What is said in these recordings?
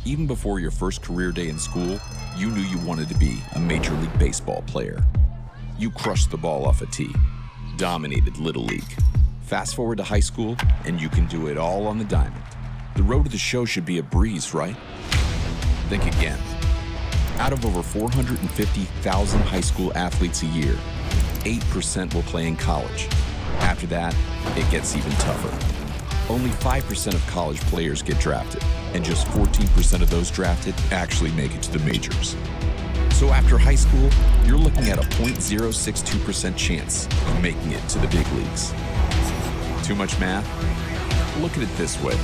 Even before your first career day in school, you knew you wanted to be a Major League Baseball player. You crushed the ball off a tee, dominated Little League. Fast forward to high school, and you can do it all on the diamond. The road to the show should be a breeze, right? Think again. Out of over 450,000 high school athletes a year, 8% will play in college. After that, it gets even tougher. Only 5% of college players get drafted, and just 14% of those drafted actually make it to the majors. So after high school, you're looking at a 0.062% chance of making it to the big leagues. Too much math? Look at it this way.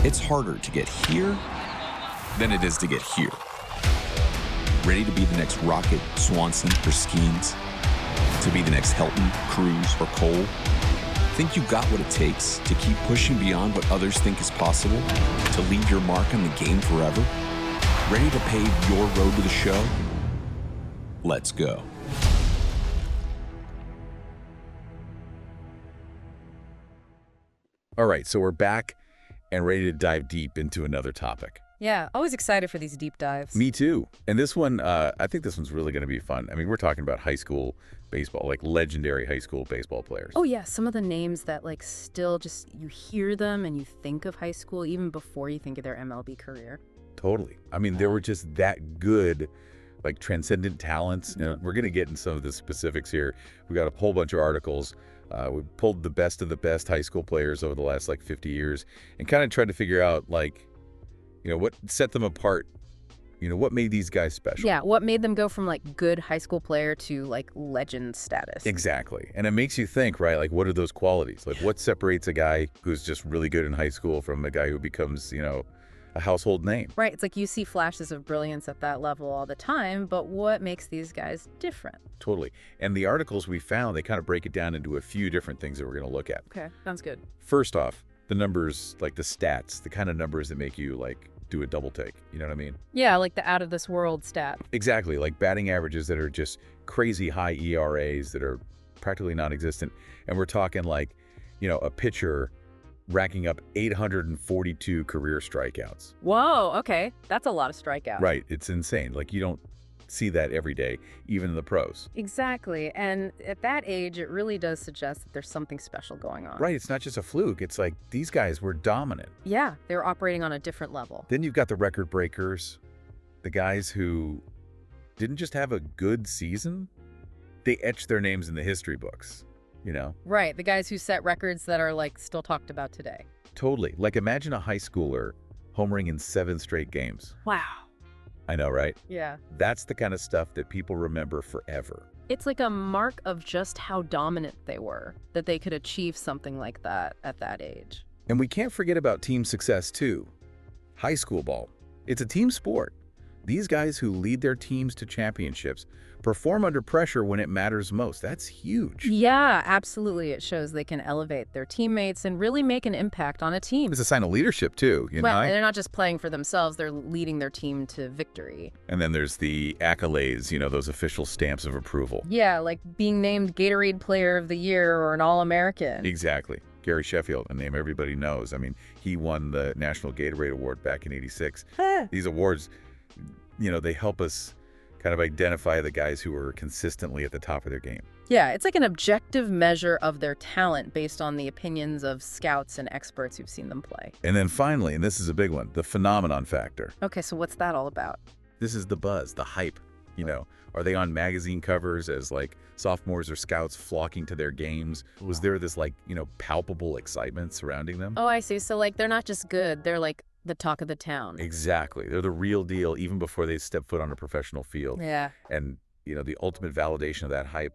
It's harder to get here than it is to get here. Ready to be the next Rocket, Swanson, or Skeens? To be the next Helton, Cruz, or Cole? Think you got what it takes to keep pushing beyond what others think is possible? To leave your mark on the game forever? Ready to pave your road to the show? Let's go. All right, so we're back and ready to dive deep into another topic. Yeah, always excited for these deep dives. Me too. And this one, I think this one's really going to be fun. I mean, we're talking about high school baseball, like legendary high school baseball players. Oh yeah, some of the names that like still just, you hear them and you think of high school even before you think of their MLB career. Totally. I mean, they were just that good, like transcendent talents. You know, we're going to get in some of the specifics here. We got a whole bunch of articles. We pulled the best of the best high school players over the last like 50 years and kind of tried to figure out like, you know, what set them apart. You know, what made these guys special? Yeah, what made them go from like good high school player to like legend status? Exactly. And it makes you think, right? Like, what are those qualities? Like, what separates a guy who's just really good in high school from a guy who becomes, you know, a household name? Right. It's like you see flashes of brilliance at that level all the time, but what makes these guys different? Totally. And the articles we found, they kind of break it down into a few different things that we're going to look at. Okay, sounds good. First off, the numbers, like the stats, the kind of numbers that make you like do a double take. You know what I mean? Yeah, like the out of this world stat. Exactly. Like batting averages that are just crazy high ERAs that are practically non-existent. And we're talking like, you know, a pitcher racking up 842 career strikeouts. Whoa, okay. That's a lot of strikeouts. Right. It's insane. Like you don't see that every day, even in the pros. Exactly. And at that age, it really does suggest that there's something special going on. Right. It's not just a fluke. It's like these guys were dominant. Yeah, they're operating on a different level. Then you've got the record breakers, the guys who didn't just have a good season, they etched their names in the history books, you know? Right. The guys who set records that are like still talked about today. Totally. Like imagine a high schooler homering in 7 straight games. Wow. I know, right? Yeah. That's the kind of stuff that people remember forever. It's like a mark of just how dominant they were, that they could achieve something like that at that age. And we can't forget about team success too. High school ball. It's a team sport. These guys who lead their teams to championships perform under pressure when it matters most. That's huge. Yeah, absolutely. It shows they can elevate their teammates and really make an impact on a team. It's a sign of leadership too, you Well, know? they're not just playing for themselves, they're leading their team to victory. And then there's the accolades, you know, those official stamps of approval. Yeah, like being named Gatorade Player of the Year or an All-American. Exactly. Gary Sheffield, a name everybody knows. I mean, he won the National Gatorade Award back in '86. These awards, you know, they help us kind of identify the guys who are consistently at the top of their game. Yeah, it's like an objective measure of their talent based on the opinions of scouts and experts who've seen them play. And then finally, and this is a big one, the phenomenon factor. Okay, so what's that all about? This is the buzz, the hype, you know. Are they on magazine covers as like sophomores or scouts flocking to their games? Was there this like, you know, palpable excitement surrounding them? Oh, I see. So like they're not just good, they're like the talk of the town. Exactly. They're the real deal even before they step foot on a professional field. Yeah. And, you know, the ultimate validation of that hype,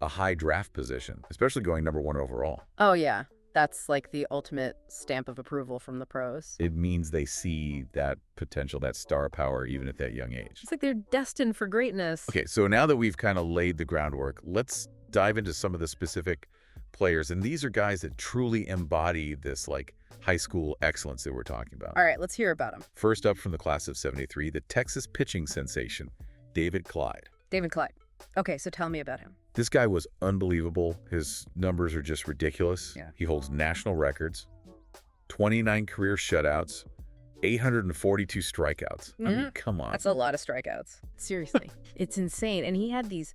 a high draft position, especially going number 1 overall. Oh, yeah. That's like the ultimate stamp of approval from the pros. It means they see that potential, that star power, even at that young age. It's like they're destined for greatness. Okay, so now that we've kind of laid the groundwork, let's dive into some of the specific players. And these are guys that truly embody this like high school excellence that we're talking about. All right, let's hear about him. First up from the class of '73, the Texas pitching sensation, David Clyde. David Clyde. Okay, so tell me about him. This guy was unbelievable. His numbers are just ridiculous. Yeah. He holds national records, 29 career shutouts, 842 strikeouts. I mean, come on. That's a lot of strikeouts. Seriously. It's insane. And he had these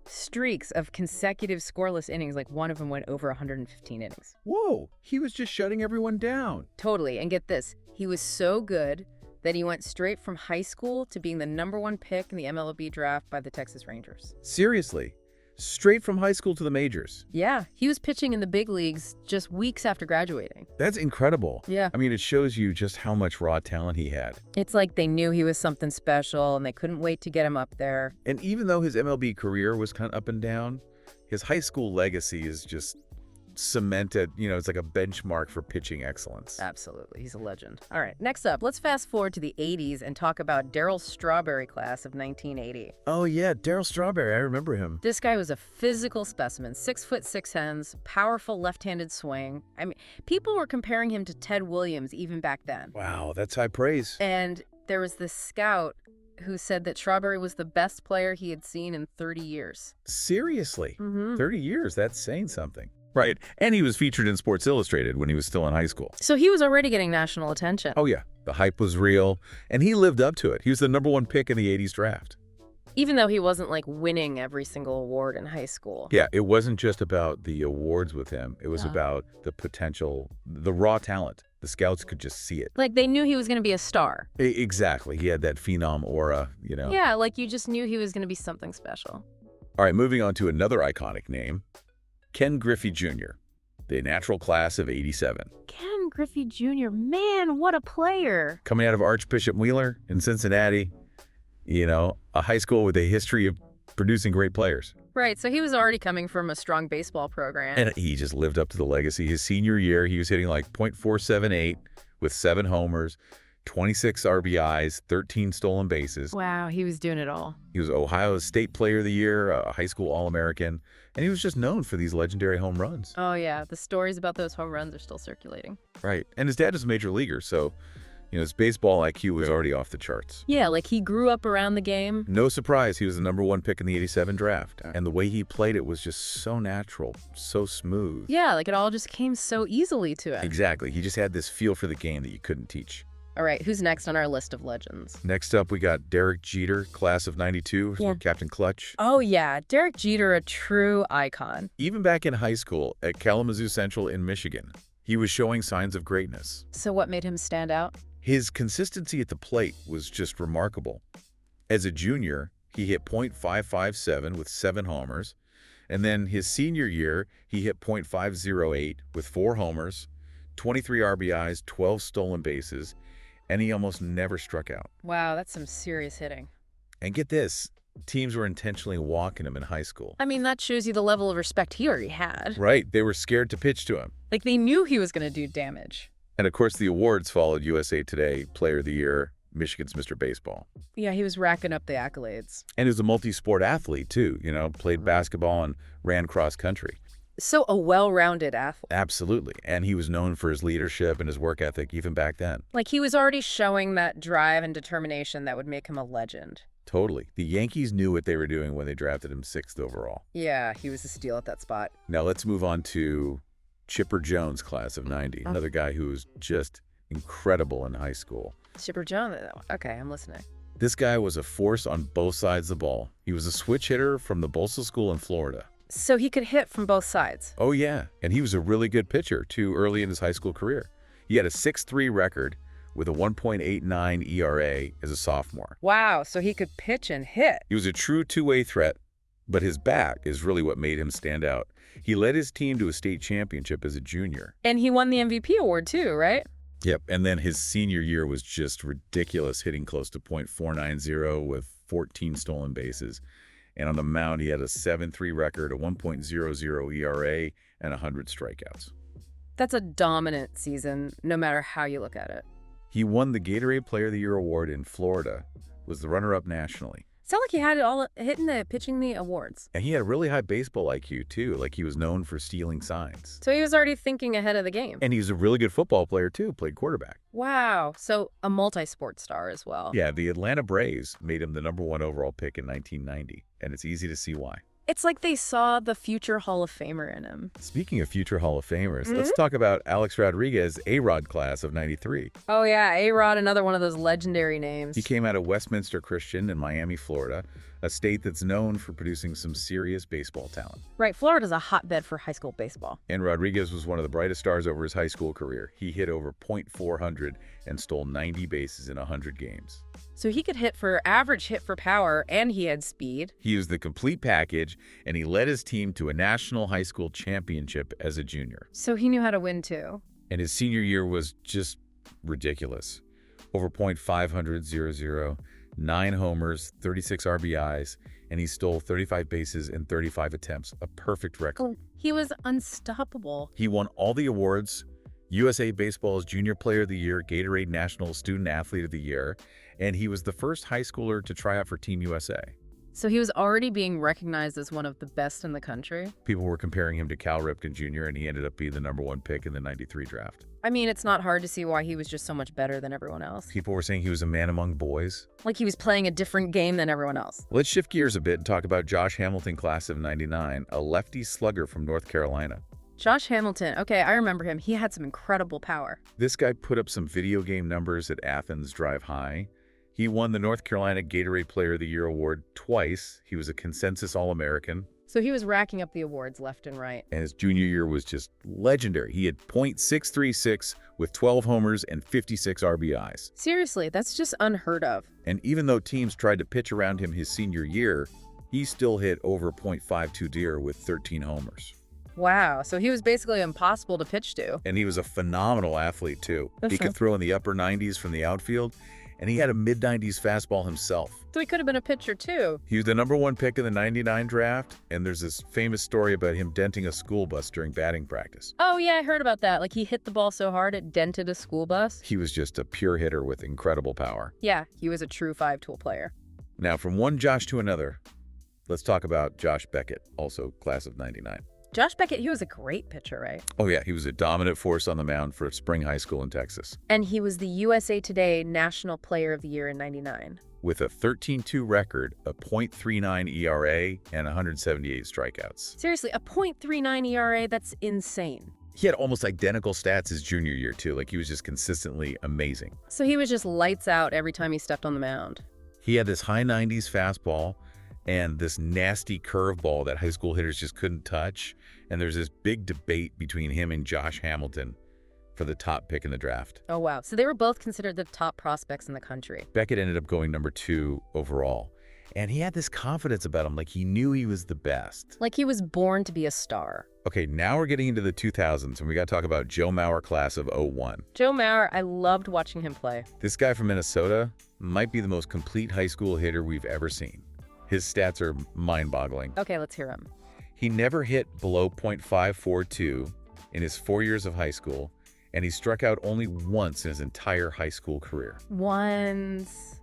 streaks of consecutive scoreless innings. Like one of them went over 115 innings. Whoa, he was just shutting everyone down. Totally. And get this, he was so good that he went straight from high school to being the #1 pick in the MLB draft by the Texas Rangers. Seriously, straight from high school to the majors. Yeah, he was pitching in the big leagues just weeks after graduating. That's incredible. Yeah. I mean, it shows you just how much raw talent he had. It's like they knew he was something special and they couldn't wait to get him up there. And even though his MLB career was kind of up and down, his high school legacy is just cemented. You know, it's like a benchmark for pitching excellence. Absolutely. He's a legend. All right, next up, let's fast forward to the 80s and talk about Darryl Strawberry class of 1980. Oh, yeah, Darryl Strawberry. I remember him. This guy was a physical specimen, 6'6" hands, powerful left-handed swing. I mean, people were comparing him to Ted Williams even back then. Wow, that's high praise. And there was this scout who said that Strawberry was the best player he had seen in 30 years. Seriously? Mm-hmm. 30 years, that's saying something. Right, and he was featured in Sports Illustrated when he was still in high school. So he was already getting national attention. Oh, yeah. The hype was real, and he lived up to it. He was the #1 pick in the 80s draft. Even though he wasn't like winning every single award in high school. Yeah, it wasn't just about the awards with him. It was about the potential, the raw talent. The scouts could just see it. Like they knew he was going to be a star. Exactly. He had that phenom aura, you know. Yeah, like you just knew he was going to be something special. All right, moving on to another iconic name, Ken Griffey Jr., the natural class of 87. Ken Griffey Jr., man, what a player. Coming out of Archbishop Wheeler in Cincinnati, you know, a high school with a history of producing great players. Right, so he was already coming from a strong baseball program. And he just lived up to the legacy. His senior year, he was hitting like .478 with 7 homers, 26 RBIs, 13 stolen bases. Wow, he was doing it all. He was Ohio State Player of the Year, a high school All-American, and he was just known for these legendary home runs. Oh, yeah, the stories about those home runs are still circulating. Right, and his dad was a major leaguer, so you know, his baseball IQ was already off the charts. Yeah, like he grew up around the game. No surprise, he was the #1 pick in the 87 draft. And the way he played it was just so natural, so smooth. Yeah, like it all just came so easily to him. Exactly. He just had this feel for the game that you couldn't teach. All right, who's next on our list of legends? Next up, we got Derek Jeter, class of 92, Captain Clutch. Oh, yeah, Derek Jeter, a true icon. Even back in high school at Kalamazoo Central in Michigan, he was showing signs of greatness. So what made him stand out? His consistency at the plate was just remarkable. As a junior, he hit .557 with 7 homers, and then his senior year, he hit .508 with 4 homers, 23 RBIs, 12 stolen bases, and he almost never struck out. Wow, that's some serious hitting. And get this, teams were intentionally walking him in high school. I mean, that shows you the level of respect he already had. Right, they were scared to pitch to him. Like they knew he was going to do damage. And of course, the awards followed USA Today, Player of the Year, Michigan's Mr. Baseball. Yeah, he was racking up the accolades. And he was a multi-sport athlete, too. You know, played basketball and ran cross country. So a well-rounded athlete. Absolutely. And he was known for his leadership and his work ethic even back then. Like he was already showing that drive and determination that would make him a legend. Totally. The Yankees knew what they were doing when they drafted him 6th overall. Yeah, he was a steal at that spot. Now let's move on to Chipper Jones, class of 90. Another guy who was just incredible in high school. Chipper Jones. Okay, I'm listening. This guy was a force on both sides of the ball. He was a switch hitter from the Bolsa School in Florida. So he could hit from both sides. Oh, yeah. And he was a really good pitcher, too, early in his high school career. He had a 6.3 record with a 1.89 ERA as a sophomore. Wow, so he could pitch and hit. He was a true two-way threat, but his bat is really what made him stand out. He led his team to a state championship as a junior. And he won the MVP award, too, right? Yep, and then his senior year was just ridiculous, hitting close to .490 with 14 stolen bases. And on the mound, he had a 7.3 record, a 1.00 ERA, and 100 strikeouts. That's a dominant season, no matter how you look at it. He won the Gatorade Player of the Year award in Florida, was the runner-up nationally. Sound like he had it all hitting the pitching the awards. And he had a really high baseball IQ, too. Like, he was known for stealing signs. So he was already thinking ahead of the game. And he was a really good football player, too. Played quarterback. Wow. So a multi-sport star as well. Yeah, the Atlanta Braves made him the #1 overall pick in 1990. And it's easy to see why. It's like they saw the future Hall of Famer in him. Speaking of future Hall of Famers, let's talk about Alex Rodriguez, A-Rod class of 93. Oh, yeah, A-Rod, another one of those legendary names. He came out of Westminster Christian in Miami, Florida, a state that's known for producing some serious baseball talent. Right, Florida's a hotbed for high school baseball. And Rodriguez was one of the brightest stars over his high school career. He hit over .400 and stole 90 bases in 100 games. So he could hit for average hit for power, and he had speed. He used the complete package, and he led his team to a national high school championship as a junior. So he knew how to win, too. And his senior year was just ridiculous. Over .500, 9 homers, 36 RBIs, and he stole 35 bases in 35 attempts. A perfect record. He was unstoppable. He won all the awards: USA Baseball's Junior Player of the Year, Gatorade National Student Athlete of the Year, and he was the first high schooler to try out for Team USA. So he was already being recognized as one of the best in the country? People were comparing him to Cal Ripken Jr., and he ended up being the #1 pick in the 93 draft. I mean, it's not hard to see why he was just so much better than everyone else. People were saying he was a man among boys. Like he was playing a different game than everyone else. Let's shift gears a bit and talk about Josh Hamilton, class of 99, a lefty slugger from North Carolina. Josh Hamilton, okay, I remember him. He had some incredible power. This guy put up some video game numbers at Athens Drive High. He won the North Carolina Gatorade Player of the Year award twice. He was a consensus All-American. So he was racking up the awards left and right. And his junior year was just legendary. He had .636 with 12 homers and 56 RBIs. Seriously, that's just unheard of. And even though teams tried to pitch around him his senior year, he still hit over .52 DER with 13 homers. Wow, so he was basically impossible to pitch to. And he was a phenomenal athlete, too. He could throw in the upper 90s from the outfield, and he had a mid-90s fastball himself. So he could have been a pitcher, too. He was the #1 pick in the 99 draft, and there's this famous story about him denting a school bus during batting practice. Oh, yeah, I heard about that. Like, he hit the ball so hard it dented a school bus. He was just a pure hitter with incredible power. Yeah, he was a true five-tool player. Now, from one Josh to another, let's talk about Josh Beckett, also class of 99. Josh Beckett, he was a great pitcher, right? Oh, yeah, he was a dominant force on the mound for Spring High School in Texas. And he was the USA Today National Player of the Year in 99. With a 13-2 record, a .39 ERA, and 178 strikeouts. Seriously, a .39 ERA, that's insane. He had almost identical stats his junior year, too. Like, he was just consistently amazing. So he was just lights out every time he stepped on the mound. He had this high 90s fastball and this nasty curveball that high school hitters just couldn't touch. And there's this big debate between him and Josh Hamilton for the top pick in the draft. Oh, wow. So they were both considered the top prospects in the country. Beckett ended up going #2 overall. And he had this confidence about him, like he knew he was the best. Like he was born to be a star. Okay, now we're getting into the 2000s, and we got to talk about Joe Mauer, class of 01. Joe Mauer, I loved watching him play. This guy from Minnesota might be the most complete high school hitter we've ever seen. His stats are mind-boggling. Okay, let's hear him. He never hit below .542 in his 4 years of high school, and he struck out only once in his entire high school career. Once.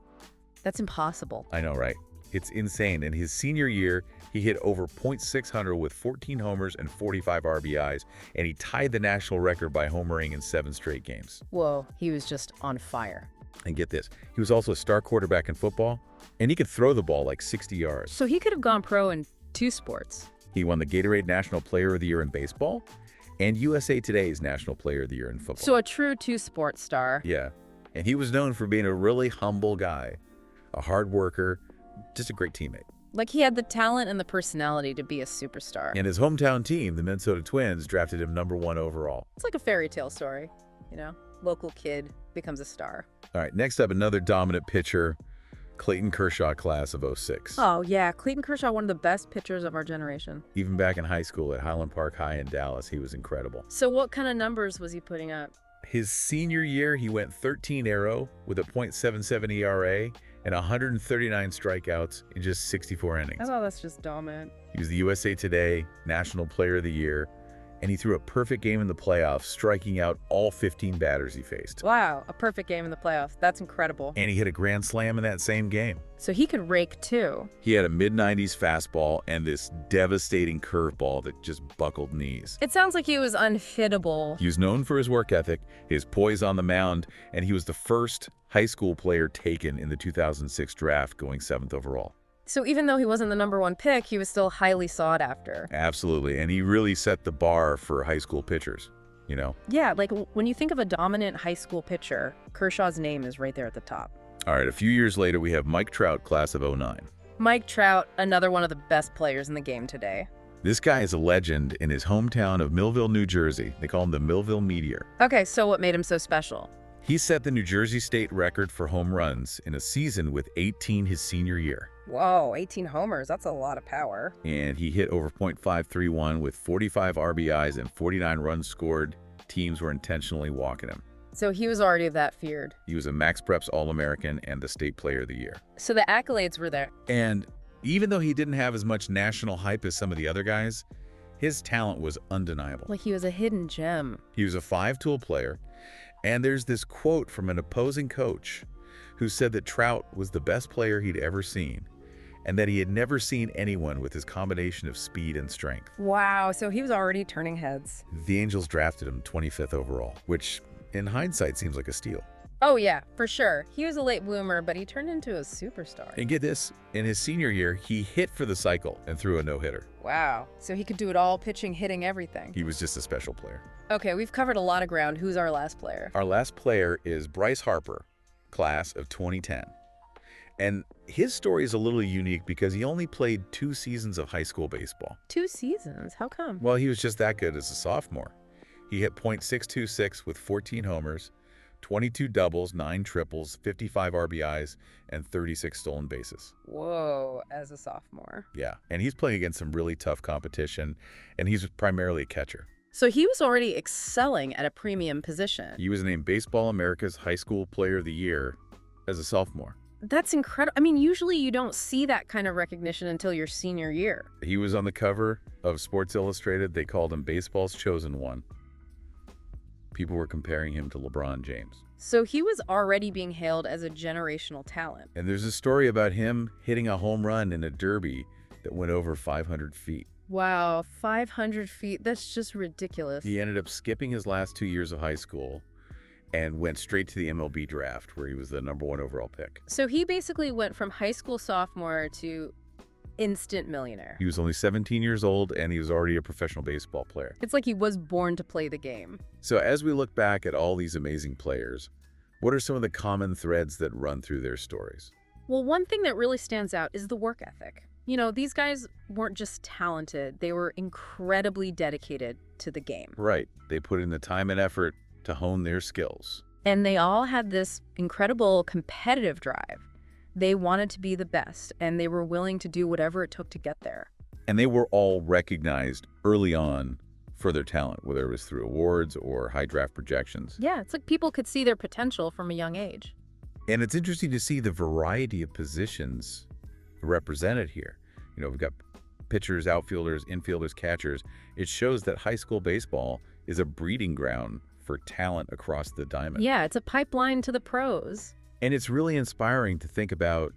That's impossible. I know, right? It's insane. In his senior year, he hit over .600 with 14 homers and 45 RBIs, and he tied the national record by homering in 7 straight games. Whoa, he was just on fire. And get this, he was also a star quarterback in football, and he could throw the ball like 60 yards. So he could have gone pro in 2 sports. He won the Gatorade National Player of the Year in baseball and USA Today's National Player of the Year in football. So a true 2-sport star. Yeah, and he was known for being a really humble guy, a hard worker, just a great teammate. Like he had the talent and the personality to be a superstar. And his hometown team, the Minnesota Twins, drafted him #1 overall. It's like a fairy tale story, you know? Local kid becomes a star. All right, next up, another dominant pitcher, Clayton Kershaw, class of 06. Oh, yeah. Clayton Kershaw, one of the best pitchers of our generation. Even back in high school at Highland Park High in Dallas, he was incredible. So what kind of numbers was he putting up? His senior year, he went 13-0 with a .77 ERA and 139 strikeouts in just 64 innings. Oh, that's just dominant. He was the USA Today National Player of the Year, and he threw a perfect game in the playoffs, striking out all 15 batters he faced. Wow, a perfect game in the playoffs. That's incredible. And he hit a grand slam in that same game. So he could rake too. He had a mid-90s fastball and this devastating curveball that just buckled knees. It sounds like he was unhittable. He was known for his work ethic, his poise on the mound, and he was the first high school player taken in the 2006 draft, going 7th overall. So even though he wasn't the #1 pick, he was still highly sought after. Absolutely. And he really set the bar for high school pitchers, you know? Yeah, like when you think of a dominant high school pitcher, Kershaw's name is right there at the top. All right, a few years later, we have Mike Trout, class of '09. Mike Trout, another one of the best players in the game today. This guy is a legend in his hometown of Millville, New Jersey. They call him the Millville Meteor. Okay, so what made him so special? He set the New Jersey state record for home runs in a season with 18 his senior year. Whoa, 18 homers. That's a lot of power. And he hit over .531 with 45 RBIs and 49 runs scored. Teams were intentionally walking him. So he was already that feared. He was a Max Preps All-American and the State Player of the Year. So the accolades were there. And even though he didn't have as much national hype as some of the other guys, his talent was undeniable. Like he was a hidden gem. He was a five-tool player. And there's this quote from an opposing coach who said that Trout was the best player he'd ever seen and that he had never seen anyone with his combination of speed and strength. Wow, so he was already turning heads. The Angels drafted him 25th overall, which in hindsight seems like a steal. Oh yeah, for sure. He was a late bloomer, but he turned into a superstar. And get this, in his senior year, he hit for the cycle and threw a no-hitter. Wow, so he could do it all, pitching, hitting, everything. He was just a special player. Okay, we've covered a lot of ground. Who's our last player? Our last player is Bryce Harper, class of 2010. And his story is a little unique because he only played 2 seasons of high school baseball. 2 seasons? How come? Well, he was just that good as a sophomore. He hit .626 with 14 homers, 22 doubles, 9 triples, 55 RBIs, and 36 stolen bases. Whoa, as a sophomore. Yeah, and he's playing against some really tough competition, and he's primarily a catcher. So he was already excelling at a premium position. He was named Baseball America's High School Player of the Year as a sophomore. That's incredible. I mean, usually you don't see that kind of recognition until your senior year. He was on the cover of Sports Illustrated. They called him Baseball's Chosen One. People were comparing him to LeBron James. So he was already being hailed as a generational talent. And there's a story about him hitting a home run in a derby that went over 500 feet. Wow, 500 feet. That's just ridiculous. He ended up skipping his last 2 years of high school and went straight to the MLB draft where he was the #1 overall pick. So he basically went from high school sophomore to instant millionaire. He was only 17 years old and he was already a professional baseball player. It's like he was born to play the game. So as we look back at all these amazing players, what are some of the common threads that run through their stories? Well, one thing that really stands out is the work ethic. You know, these guys weren't just talented, they were incredibly dedicated to the game. Right. They put in the time and effort to hone their skills. And they all had this incredible competitive drive. They wanted to be the best, and they were willing to do whatever it took to get there. And they were all recognized early on for their talent, whether it was through awards or high draft projections. Yeah, it's like people could see their potential from a young age. And it's interesting to see the variety of positions represented here. You know, we've got pitchers, outfielders, infielders, catchers. It shows that high school baseball is a breeding ground for talent across the diamond. Yeah, it's a pipeline to the pros. And it's really inspiring to think about,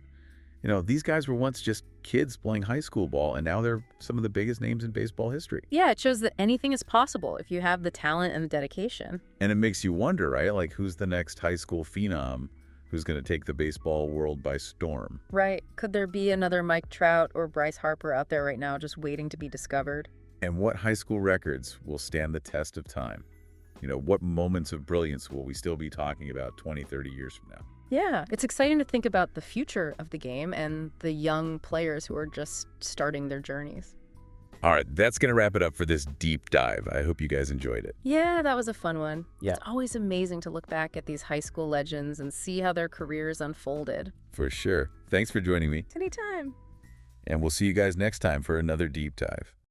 you know, these guys were once just kids playing high school ball, and now they're some of the biggest names in baseball history. Yeah, it shows that anything is possible if you have the talent and the dedication. And it makes you wonder, right? Like, who's the next high school phenom who's going to take the baseball world by storm? Right. Could there be another Mike Trout or Bryce Harper out there right now just waiting to be discovered? And what high school records will stand the test of time? You know, what moments of brilliance will we still be talking about 20, 30 years from now? Yeah, it's exciting to think about the future of the game and the young players who are just starting their journeys. All right, that's going to wrap it up for this deep dive. I hope you guys enjoyed it. Yeah, that was a fun one. Yeah. It's always amazing to look back at these high school legends and see how their careers unfolded. For sure. Thanks for joining me. Anytime. And we'll see you guys next time for another deep dive.